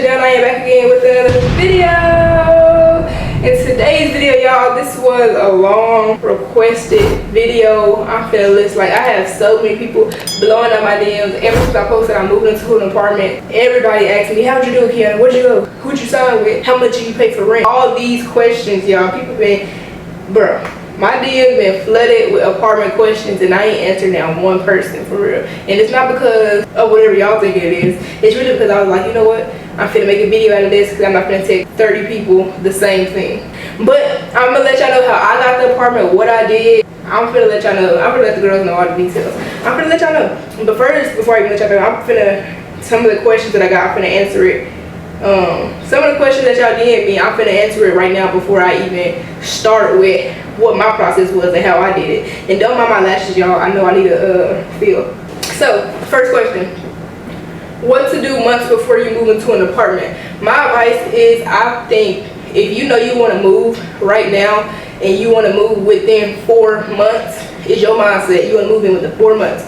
Keannachadellent. I am back again with another video. In today's video, y'all, this was a long requested video. I'm feeling list. Like, I have so many people blowing up my DMs. Ever since I posted I'm moving into an apartment, everybody asked me, how'd you do it, Keanu? Where'd you go? Who'd you sign with? How much did you pay for rent? All these questions, y'all. People been, bruh. My DM's been flooded with apartment questions and I ain't answered now one person, for real. And it's not because of whatever y'all think it is. It's really because I was like, you know what? I'm finna make a video out of this because I'm not finna take 30 people the same thing. But I'm gonna let y'all know how I got the apartment, what I did. I'm finna let y'all know. I'm gonna let the girls know all the details. I'm finna let y'all know. But first, before I even let y'all know, I'm finna, some of the questions that I got, I'm finna answer it. Some of the questions that y'all did me, I'm finna answer it right now before I even start with what my process was and how I did it. And don't mind my lashes, y'all. I know I need a feel. So, first question. What to do months before you move into an apartment? My advice is, I think if you know you want to move right now and you want to move within 4 months, is your mindset. You want to move in within 4 months.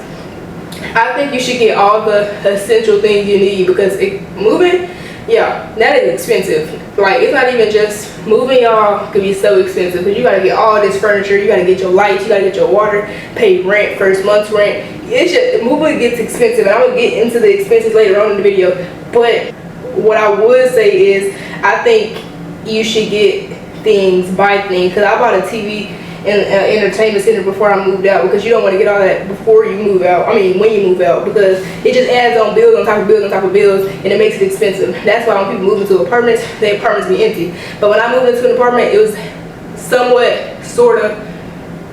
I think you should get all the essential things you need because moving, yeah, that is expensive. Like, it's not even just moving, y'all, could be so expensive because you got to get all this furniture, you got to get your lights, you got to get your water, pay rent, first month's rent. It's just, moving gets expensive, and I'm going to get into the expenses later on in the video. But what I would say is, I think you should get things, buy things, because I bought a TV and entertainment center before I moved out because you don't want to get all that before you move out. I mean, when you move out, because it just adds on bills on top of bills on top of bills and it makes it expensive. That's why when people move into apartments, the apartments be empty. But when I moved into an apartment, it was somewhat sort of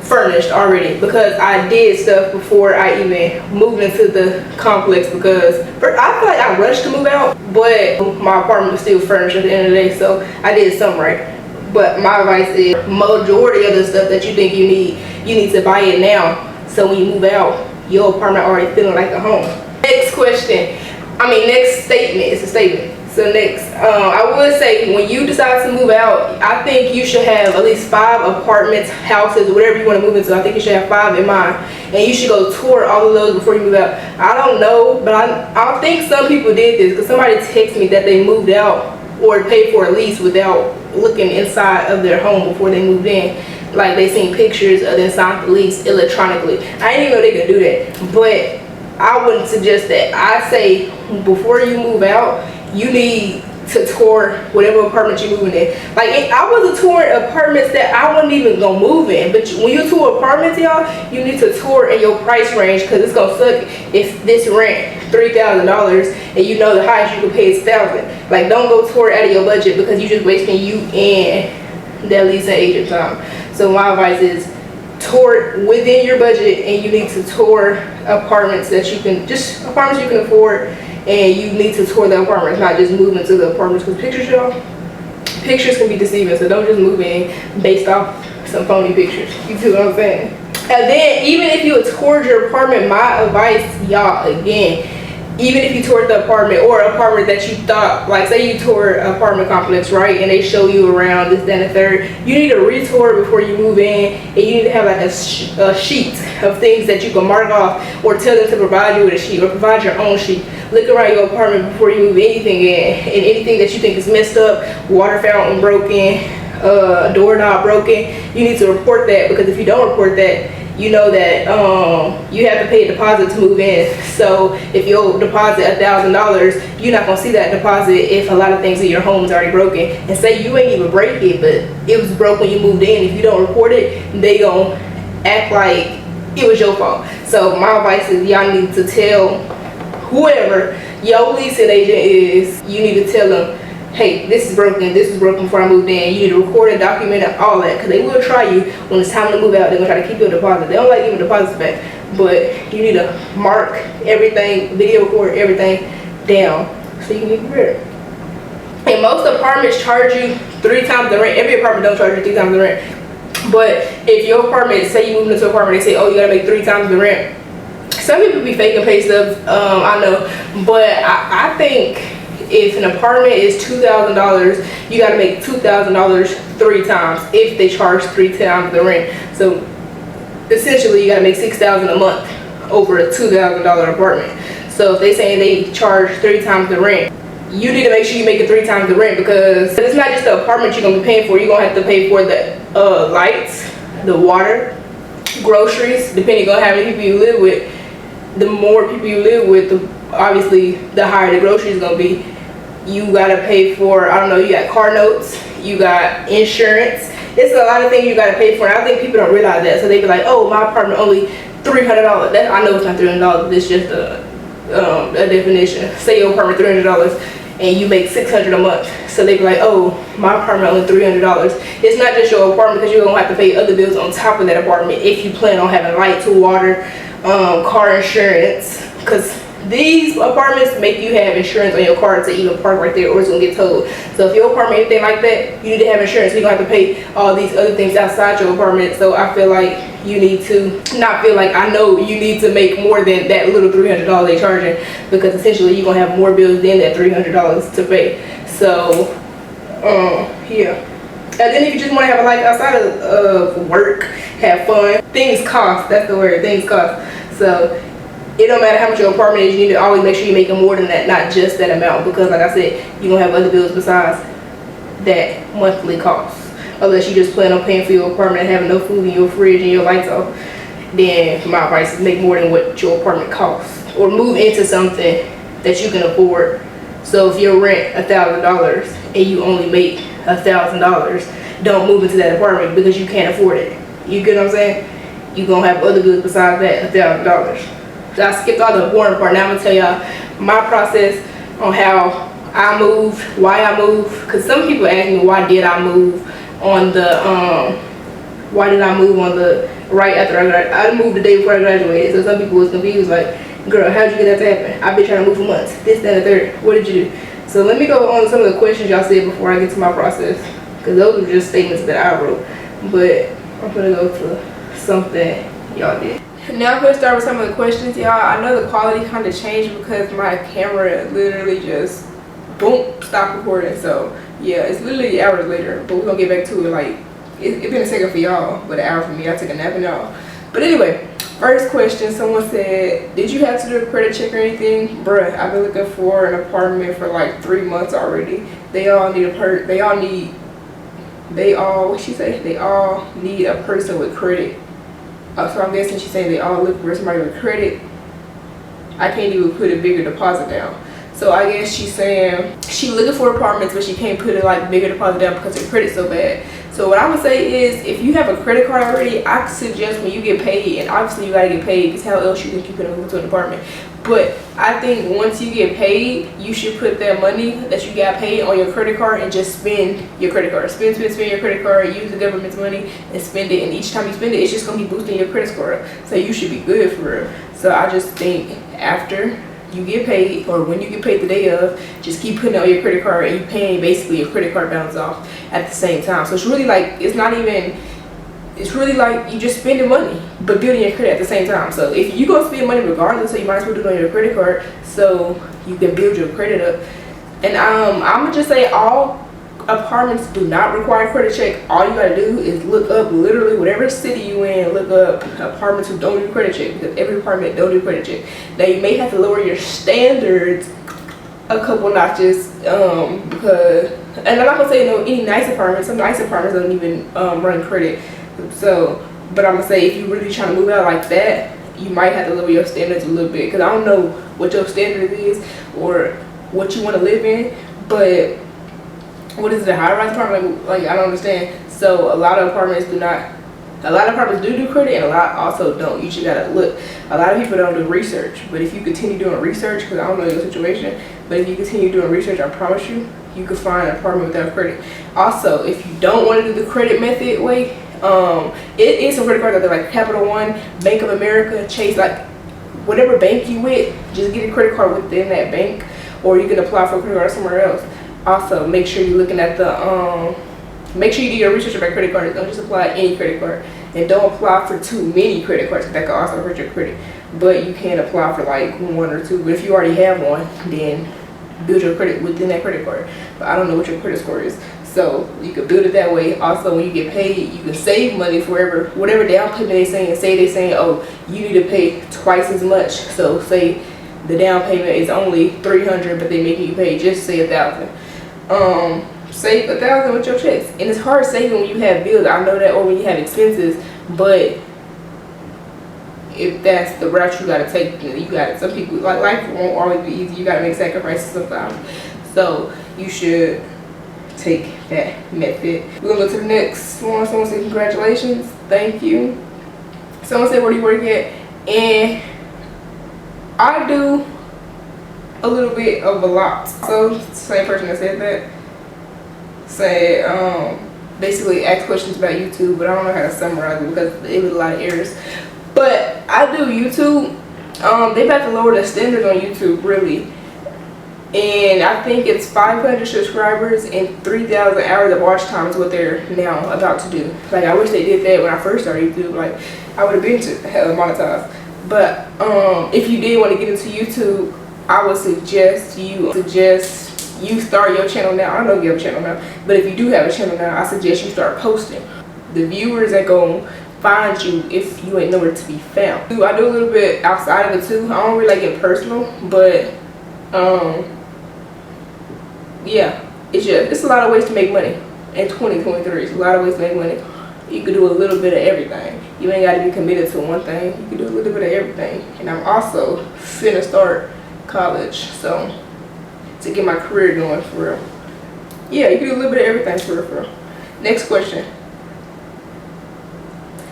furnished already because I did stuff before I even moved into the complex because I feel like I rushed to move out, but my apartment was still furnished at the end of the day, so I did something right. But my advice is, majority of the stuff that you think you need to buy it now. So when you move out, your apartment already feeling like a home. Next question, next statement, it's a statement. So next, I would say when you decide to move out, I think you should have at least 5 apartments, houses, whatever you want to move into. I think you should have 5 in mind. And you should go tour all of those before you move out. I don't know, but I think some people did this because somebody texted me that they moved out or paid for a lease without looking inside of their home before they moved in. Like, they seen pictures of inside the lease electronically. I didn't even know they could do that, but I wouldn't suggest that. I say before you move out, you need to tour whatever apartment you're moving in. Like, I wasn't touring apartments that I wasn't even gonna move in, but when you tour apartments, y'all, you need to tour in your price range because it's gonna suck if this rent $3,000 and you know the highest you can pay is $1,000. Like, don't go tour out of your budget because you're just wasting you and that leasing agent time. So my advice is tour within your budget, and you need to tour apartments that you can, just apartments you can afford, and you need to tour the apartments, not just move into the apartments, because pictures, y'all, pictures can be deceiving, so don't just move in based off some phony pictures. You see what I'm saying? And then, even if you toured your apartment, my advice, y'all, again, even if you toured the apartment or apartment that you thought, like say you tour an apartment complex, right, and they show you around this, that, and the third, you need to retour before you move in, and you need to have like a sheet of things that you can mark off, or tell them to provide you with a sheet, or provide your own sheet. Look around your apartment before you move anything in, and anything that you think is messed up, water fountain broken, doorknob broken, you need to report that, because if you don't report that, you know that you have to pay a deposit to move in. So if you deposit $1,000, you're not gonna see that deposit if a lot of things in your home is already broken. And say you ain't even break it, but it was broke when you moved in. If you don't report it, they gonna act like it was your fault. So my advice is, y'all need to tell whoever your leasing agent is, you need to tell them, hey, this is broken before I moved in. You need to record and document it, all that, because they will try you when it's time to move out. They're gonna try to keep your deposit. They don't like giving deposits back, but you need to mark everything, video record everything down so you can get prepared. And most apartments charge you 3 times the rent. Every apartment don't charge you 3 times the rent. But if your apartment, say you moved into an apartment, they say, oh, you gotta make 3 times the rent. Some people be faking pay stuff, I know, but I think if an apartment is $2,000, you got to make $2,000 3 times if they charge 3 times the rent. So essentially, you got to make $6,000 a month over a $2,000 apartment. So if they saying they charge 3 times the rent, you need to make sure you make it 3 times the rent, because it's not just the apartment you're gonna be paying for. You're gonna have to pay for the lights, the water, groceries, depending on how many people you live with. The more people you live with, obviously the higher the groceries is gonna be. You gotta pay for, I don't know, you got car notes, you got insurance. It's a lot of things you gotta pay for, and I think people don't realize that. So they be like, oh, my apartment only $300. That, I know it's not $300, but it's just a definition. Say your apartment $300 and you make $600 a month. So they be like, oh, my apartment only $300. It's not just your apartment, because you're gonna have to pay other bills on top of that apartment if you plan on having lights, water, car insurance, because these apartments make you have insurance on your car to even park right there, or it's gonna get towed. So if your apartment, anything like that, you need to have insurance. So you're gonna have to pay all these other things outside your apartment. So I feel like you need to, not feel like, I know you need to make more than that little $300 they charging, because essentially you're gonna have more bills than that $300 to pay. So yeah. And then if you just want to have a life outside of work, have fun, things cost. That's the word, things cost. So it don't matter how much your apartment is, you need to always make sure you're making more than that, not just that amount, because like I said, you're gonna have other bills besides that monthly cost. Unless you just plan on paying for your apartment and having no food in your fridge and your lights off, then my advice is make more than what your apartment costs, or move into something that you can afford. So if your rent $1,000 and you only make $1,000, don't move into that apartment because you can't afford it. You get what I'm saying? You're gonna have other bills besides that $1,000. So I skipped all the boring part. Now I'm gonna tell y'all my process on how I moved, why I moved. Cause some people ask me why did I move on the right after I moved the day before I graduated. So some people was confused, like, girl, how'd you get that to happen? I've been trying to move for months. This, that, and the third. What did you do? So let me go on some of the questions y'all said before I get to my process, because those were just statements that I wrote. But I'm gonna go to something y'all did. Now I'm gonna start with some of the questions, y'all. I know the quality kind of changed because my camera literally just boom stopped recording. So yeah, it's literally hours later, but we're gonna get back to it. Like it's been a second for y'all, but an hour for me. I took a nap and all. But anyway, first question, someone said, did you have to do a credit check or anything? Bruh, I've been looking for an apartment for like 3 months already. They all need a person with credit. So I'm guessing she's saying they all look for somebody with credit. I can't even put a bigger deposit down. So I guess she's saying she looking for apartments, but she can't put a like bigger deposit down because her credit's so bad. So what I would say is, if you have a credit card already, I suggest when you get paid, and obviously you gotta get paid because how else you think you can move to an apartment. But I think once you get paid, you should put that money that you got paid on your credit card and just spend your credit card. Spend your credit card, use the government's money and spend it. And each time you spend it, it's just gonna be boosting your credit score up. So you should be good for real. So I just think after you get paid, or when you get paid the day of, just keep putting on your credit card and you paying basically your credit card balance off at the same time. So it's really like, it's really like you just spending money but building your credit at the same time. So if you gonna spend money regardless, so you might as well do it on your credit card so you can build your credit up. And I'm gonna just say, all apartments do not require credit check. All you gotta do is look up literally whatever city you in, look up apartments who don't do credit check, because every apartment don't do credit check. Now you may have to lower your standards a couple notches, because, and I'm not gonna say any nice apartments. Some nice apartments don't even run credit. So, but I'm gonna say if you're really trying to move out like that, you might have to lower your standards a little bit, because I don't know what your standard is or what you want to live in, but what is it, a high-rise apartment? Like I don't understand. So a lot of apartments do credit, and a lot also don't. You just gotta look. A lot of people don't do research, but if you continue doing research, because I don't know your situation, but if you continue doing research, I promise you can find an apartment without credit. Also, if you don't want to do the credit method way, it is some credit cards out there like Capital One, Bank of America, Chase, like whatever bank you with, just get a credit card within that bank, or you can apply for a credit card somewhere else. Also, make sure you're looking at the make sure you do your research about credit cards. Don't just apply any credit card, and don't apply for too many credit cards, because that could also hurt your credit. But you can apply for like 1 or 2. But if you already have one, then build your credit within that credit card. But I don't know what your credit score is, so you can build it that way. Also, when you get paid, you can save money for whatever down payment they're saying. Say they're saying, oh, you need to pay twice as much. So say the down payment is only $300, but they making you pay just say $1,000. Save $1,000 with your checks, and it's hard saving when you have bills. I know that, or when you have expenses, but if that's the route you gotta take, you got some people like life won't always be easy. You gotta make sacrifices sometimes, so you should take that method. We're gonna go to the next one. Someone said congratulations, thank you. Someone said where do you work at, and I do a little bit of a lot. So same person that said that said basically ask questions about YouTube, but I don't know how to summarize it because it was a lot of errors. But I do YouTube. They about to lower the standards on YouTube really, and I think it's 500 subscribers and 3,000 hours of watch time is what they're now about to do. Like I wish they did that when I first started YouTube. Like I would have been to monetized. But if you did want to get into YouTube, I would suggest you start your channel now. I don't know if you have a channel now, but if you do have a channel now, I suggest you start posting. The viewers that go find you if you ain't nowhere to be found. I do a little bit outside of it too. I don't really like it personal, but yeah, it's a lot of ways to make money in 2023. It's a lot of ways to make money. You could do a little bit of everything. You ain't got to be committed to one thing. You can do a little bit of everything. And I'm also finna start college, so to get my career going for real. Yeah, you can do a little bit of everything for real. Next question.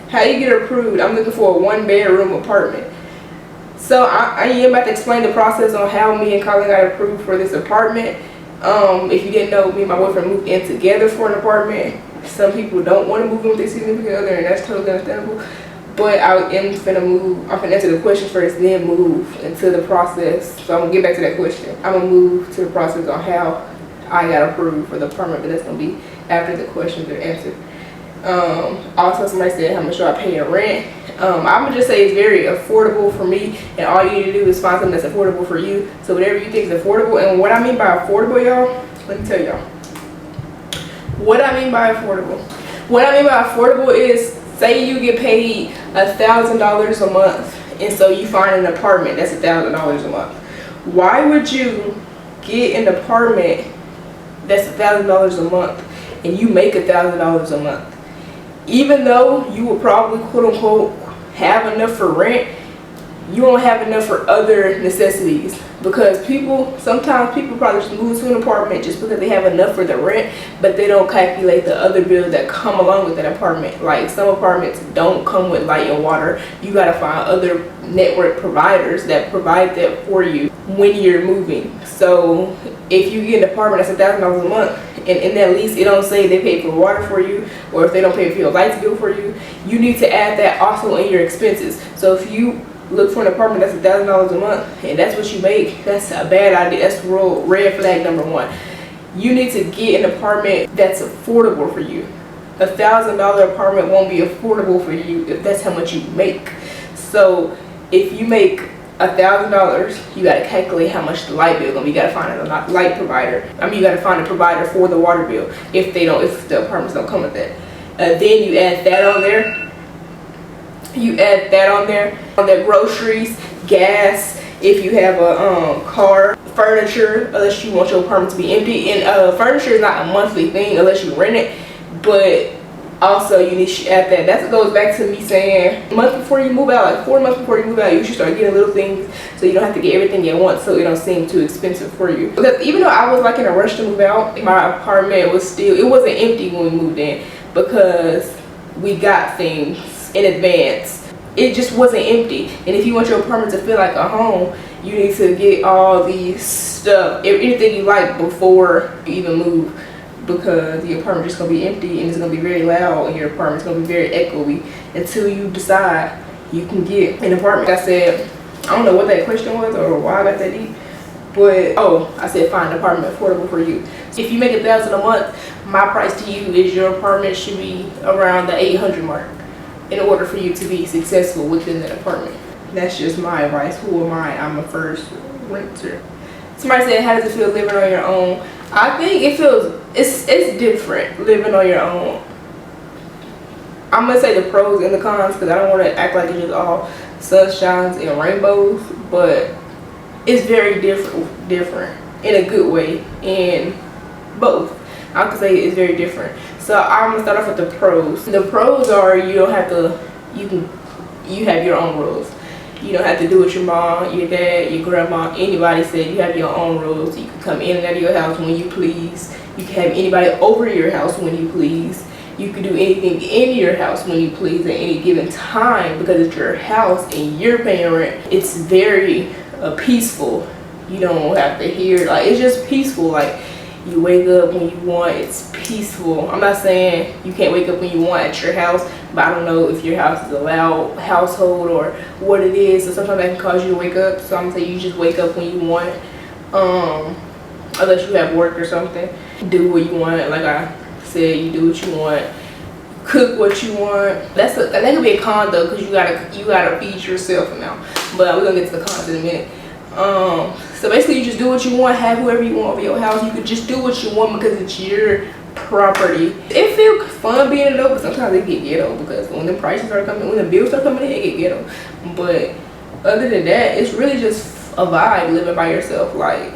How do you get approved? I'm looking for a 1-bedroom apartment. So I am about to explain the process on how me and Colin got approved for this apartment. If you didn't know, me and my boyfriend moved in together for an apartment. Some people don't want to move in with their significant other, and that's totally understandable. But I am finna move. I'm finna answer the question first, then move into the process. So I'm gonna get back to that question. I'm gonna move to the process on how I got approved for the apartment, but that's gonna be after the questions are answered. Also, somebody said how much do I pay in rent. I'm gonna just say it's very affordable for me, and all you need to do is find something that's affordable for you. So whatever you think is affordable, and what I mean by affordable, y'all, let me tell y'all. What I mean by affordable. What I mean by affordable is, say you get paid $1,000 a month, and so you find an apartment that's $1,000 a month. Why would you get an apartment that's $1,000 a month and you make $1,000 a month? Even though you will probably quote unquote have enough for rent, you won't have enough for other necessities, because sometimes people probably just move to an apartment just because they have enough for the rent, but they don't calculate the other bills that come along with that apartment. Like some apartments don't come with light and water. You gotta find other network providers that provide that for you when you're moving. So if you get an apartment that's $1,000 a month, and in that lease it don't say they pay for water for you, or if they don't pay for your lights bill for you, you need to add that also in your expenses. So if you look for an apartment that's $1,000 a month and that's what you make, that's a bad idea. That's real red flag number one. You need to get an apartment that's affordable for you. $1,000 apartment won't be affordable for you if that's how much you make. So if you make $1,000, you gotta calculate how much the light bill gonna be. You gotta find a light provider. You gotta find a provider for the water bill if the apartments don't come with that. Then you add that on there. On their groceries, gas, if you have a car, furniture, unless you want your apartment to be empty. And furniture is not a monthly thing unless you rent it, but also you need to add that. That goes back to me saying, a month before you move out, like 4 months before you move out, you should start getting little things so you don't have to get everything at once, so it don't seem too expensive for you. Because even though I was like in a rush to move out, my apartment was it wasn't empty when we moved in, because we got things in advance. It just wasn't empty. And if you want your apartment to feel like a home, you need to get all these stuff, anything you like, before you even move, because the apartment just gonna be empty and it's gonna be very loud, and your apartment's gonna be very echoey until you decide you can get an apartment. I said, I don't know what that question was or why I got that deep, but I said find an apartment affordable for you. So if you make $1,000 a month, my price to you is your apartment should be around the $800 mark in order for you to be successful within that apartment. That's just my advice. Who am I? I'm a first renter. Somebody said, how does it feel living on your own? I think it's different living on your own. I'm gonna say the pros and the cons, because I don't want to act like it's just all sunshines and rainbows, but it's very different in a good way, and both. I could say it's very different. So I'm gonna start off with the pros. The pros are you don't have to, you have your own rules. You don't have to do what your mom, your dad, your grandma, anybody said. You have your own rules. You can come in and out of your house when you please. You can have anybody over your house when you please. You can do anything in your house when you please at any given time, because it's your house and you're paying rent. It's very peaceful. You don't have to hear, like, it's just peaceful. Like, you wake up when you want, it's peaceful. I'm not saying you can't wake up when you want at your house, but I don't know if your house is a loud household or what it is. So sometimes that can cause you to wake up. So I'm saying you just wake up when you want, unless you have work or something. Do what you want. Like I said, you do what you want. Cook what you want. That could be a con though, because you gotta feed yourself now. But we're gonna get to the cons in a minute. So basically you just do what you want, have whoever you want over your house. You could just do what you want because it's your property. It feels fun being it though, but sometimes it get ghetto, because when the prices are coming, when the bills are coming in, it get ghetto. But other than that, it's really just a vibe living by yourself. Like,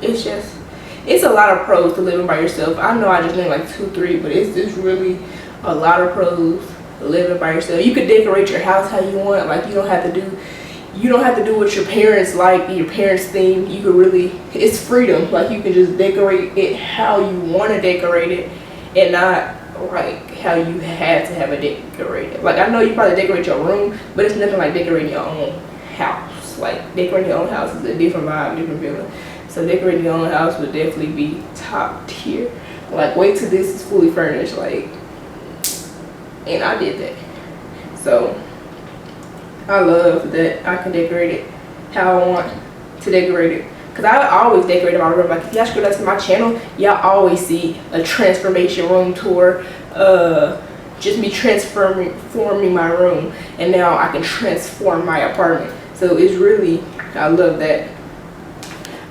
it's a lot of pros to living by yourself. I know I just named like 2, 3, but it's just really a lot of pros to living by yourself. You could decorate your house how you want. Like, you don't have to do what your parents like, your parents' theme. You could really, it's freedom. Like, you can just decorate it how you want to decorate it, and not like how you had to have it decorated. Like, I know you probably decorate your room, but it's nothing like decorating your own house. Like, decorating your own house is a different vibe, different feeling. So decorating your own house would definitely be top tier. Like, wait till this is fully furnished. Like, and I did that. So I love that I can decorate it how I want to decorate it. Because I always decorate my room. Like, if y'all scroll down to my channel, y'all always see a transformation room tour. Just me transforming my room. And now I can transform my apartment. So it's really, I love that.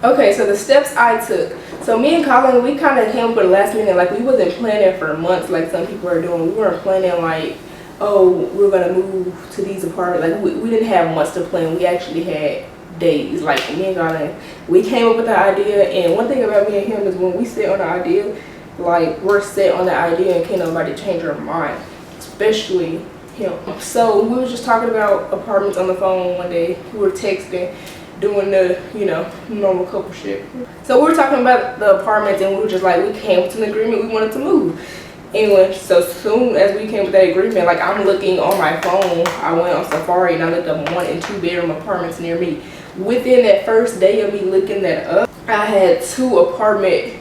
Okay, so the steps I took. So me and Colin, we kind of came up with the last minute. Like, we wasn't planning for months like some people are doing. We weren't planning like, oh, we're gonna move to these apartments. Like, we didn't have much to plan. We actually had days. Like, me and Colin, we came up with the idea. And one thing about me and him is when we sit on the idea, like, we're set on the idea and can't nobody change our mind, especially him. So we were just talking about apartments on the phone one day. We were texting, doing the, you know, normal couple shit. So we were talking about the apartments, and we were just like, we came to an agreement, we wanted to move. Anyway, so soon as we came with that agreement, like, I'm looking on my phone, I went on Safari and I looked up 1 and 2 bedroom apartments near me. Within that first day of me looking that up, I had 2 apartment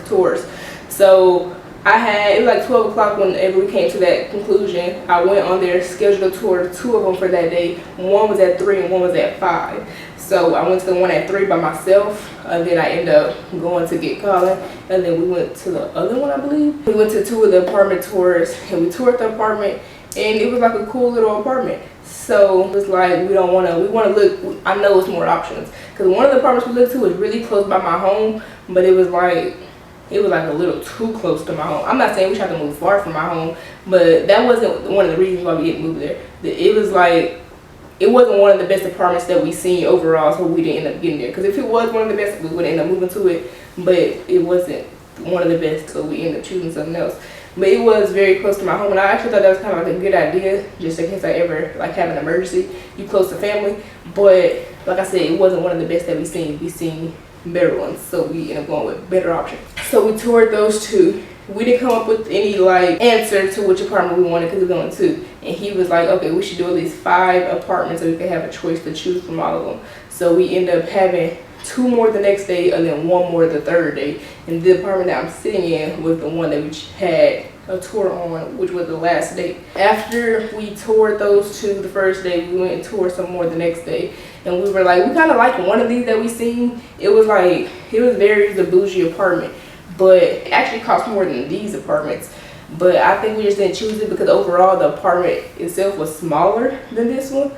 tours. So it was like 12 o'clock whenever we came to that conclusion. I went on there, scheduled a tour, 2 of them for that day. One was at 3 and one was at 5. So I went to the one at 3 by myself, and then I ended up going to get Colin, and then we went to the other one, I believe. We went to 2 of the apartment tours, and we toured the apartment, and it was like a cool little apartment. So it was like, we want to look, I know it's more options, because one of the apartments we looked to was really close by my home, but it was like a little too close to my home. I'm not saying we tried to move far from my home, but that wasn't one of the reasons why we didn't move there. It was like, it wasn't one of the best apartments that we seen overall, so we didn't end up getting there. Because if it was one of the best, we would end up moving to it, but it wasn't one of the best, so we ended up choosing something else. But it was very close to my home, and I actually thought that was kind of like a good idea, just in case I ever like have an emergency. You close to family, but like I said, it wasn't one of the best that we seen. We seen better ones, so we ended up going with better options. So we toured those 2. We didn't come up with any like answer to which apartment we wanted, because we were going 2, and he was like, okay, we should do at least 5 apartments so we can have a choice to choose from all of them. So we ended up having 2 more the next day, and then 1 more the third day. And the apartment that I'm sitting in was the one that we had a tour on, which was the last day. After we toured those 2 the first day, we went and toured some more the next day. And we were like, we kind of liked one of these that we seen. It was the bougie apartment, but it actually cost more than these apartments. But I think we just didn't choose it because overall the apartment itself was smaller than this one,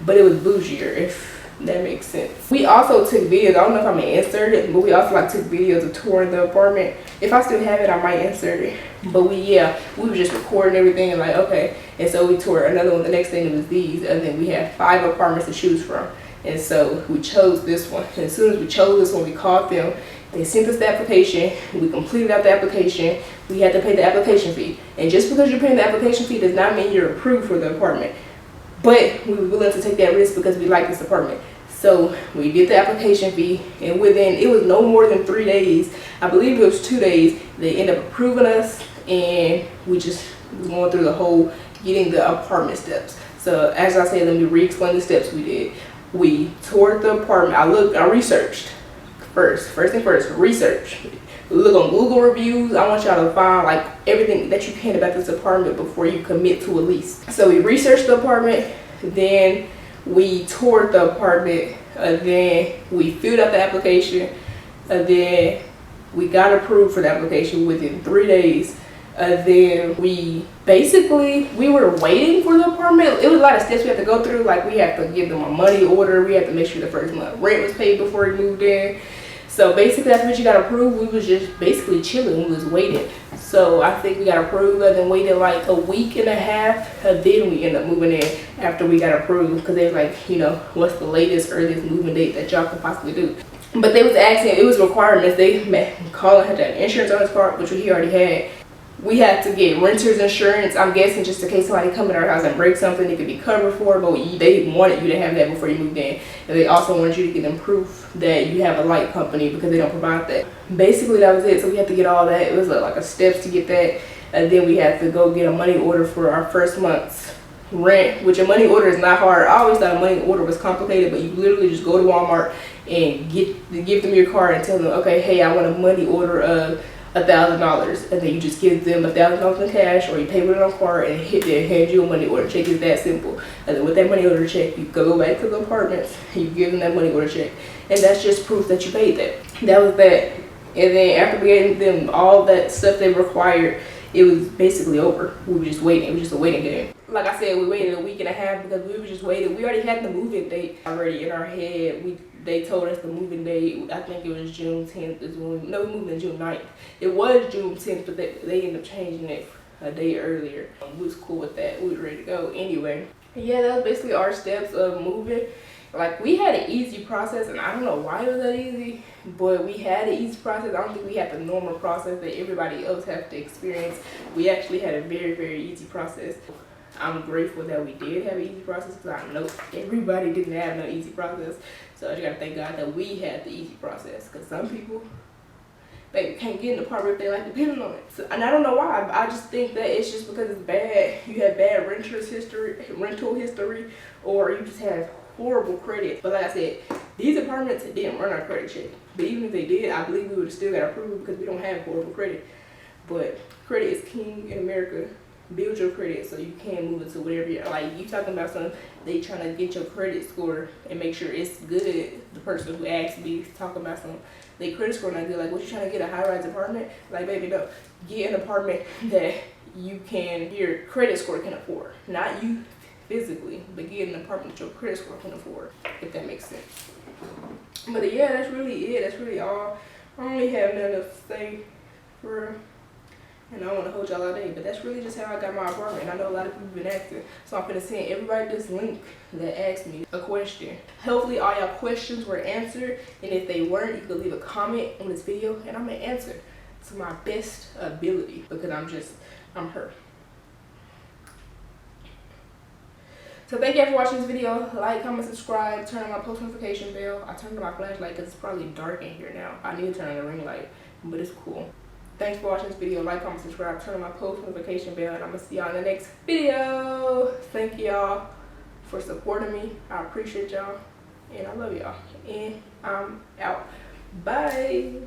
but it was bougier, if That makes sense. We also took videos. I don't know if I'm gonna insert it, but we also like took videos of touring the apartment. If I still have it, I might insert it. But we were just recording everything and like, okay. And so we toured another one. The next thing was these, and then we had 5 apartments to choose from. And so we chose this one. And as soon as we chose this one, we called them. They sent us the application. We completed out the application. We had to pay the application fee. And just because you're paying the application fee does not mean you're approved for the apartment. But we were willing to take that risk because we like this apartment. So we did the application fee, and within, it was no more than 3 days. I believe it was 2 days. They ended up approving us, and we just was going through the whole getting the apartment steps. So as I said, let me re-explain the steps we did. We toured the apartment. I researched first thing first, research. Look on Google reviews. I want y'all to find like everything that you can about this apartment before you commit to a lease. So we researched the apartment, then we toured the apartment, then we filled out the application, then we got approved for the application within 3 days. Then we were waiting for the apartment. It was a lot of steps we had to go through. Like we had to give them a money order. We had to make sure the first month rent was paid before we moved in. So basically after we got approved, we was just basically chilling. We was waiting. So I think we got approved and then waited like a week and a half. Then we ended up moving in after we got approved, because they was like, you know, what's the earliest moving date that y'all can possibly do. But they was asking, it was requirements. Colin had that insurance on his car, which he already had. We had to get renter's insurance, I'm guessing, just in case somebody come in our house and break something, it could be covered for. But they wanted you to have that before you moved in. And they also wanted you to get them proof that you have a light company, because they don't provide that. Basically, that was it. So we had to get all that. It was like a steps to get that. And then we had to go get a money order for our first month's rent, which a money order is not hard. I always thought a money order was complicated, but you literally just go to Walmart and give them your card and tell them, okay, hey, I want a money order of $1,000, and then you just give them $1,000 in cash, or you pay with it on card and hand you a money order check. It's that simple. And then with that money order check, you go back to the apartments and you give them that money order check, and that's just proof that you paid that. That was that. And then after we gave them all that stuff they required, it was basically over. We were just waiting. It was just a waiting game. Like I said, we waited a week and a half because we were just waiting. We already had the move-in date already in our head. They told us the moving date, I think it was June 10th is when we moved in June 9th. It was June 10th, but they ended up changing it a day earlier. We was cool with that. We were ready to go anyway. Yeah, that was basically our steps of moving. Like, we had an easy process, and I don't know why it was that easy, but we had an easy process. I don't think we had the normal process that everybody else has to experience. We actually had a very, very easy process. I'm grateful that we did have an easy process, because I know everybody didn't have no easy process. So I just gotta thank God that we had the easy process, because some people, baby, can't get in the apartment if they like depending on it. So, and I don't know why. I just think that it's just because it's bad. You have bad rental history, or you just have horrible credit. But like I said, these apartments didn't run our credit check. But even if they did, I believe we would have still got approved, because we don't have horrible credit. But credit is king in America. Build your credit so you can move into whatever you're like. You talking about something, they trying to get your credit score and make sure it's good. The person who asked me talking about something, they credit score not good. Like, what, you trying to get a high-rise apartment? Like, baby, no, get an apartment that your credit score can afford. Not you physically, but get an apartment that your credit score can afford, if that makes sense. But yeah, that's really it. That's really all. I don't really have nothing to say for. And I don't want to hold y'all all day, but that's really just how I got my apartment. I know a lot of people have been asking, so I'm gonna send everybody this link that asked me a question. Hopefully all y'all questions were answered, and if they weren't, you can leave a comment on this video, and I'm gonna answer to my best ability, because I'm her. So thank you for watching this video. Like, comment, subscribe, turn on my post notification bell. I turned on my flashlight because it's probably dark in here now. I need to turn on the ring light, but it's cool. Thanks for watching this video. Like, comment, subscribe, turn on my post notification bell, and I'm going to see y'all in the next video. Thank y'all for supporting me. I appreciate y'all, and I love y'all. And I'm out. Bye.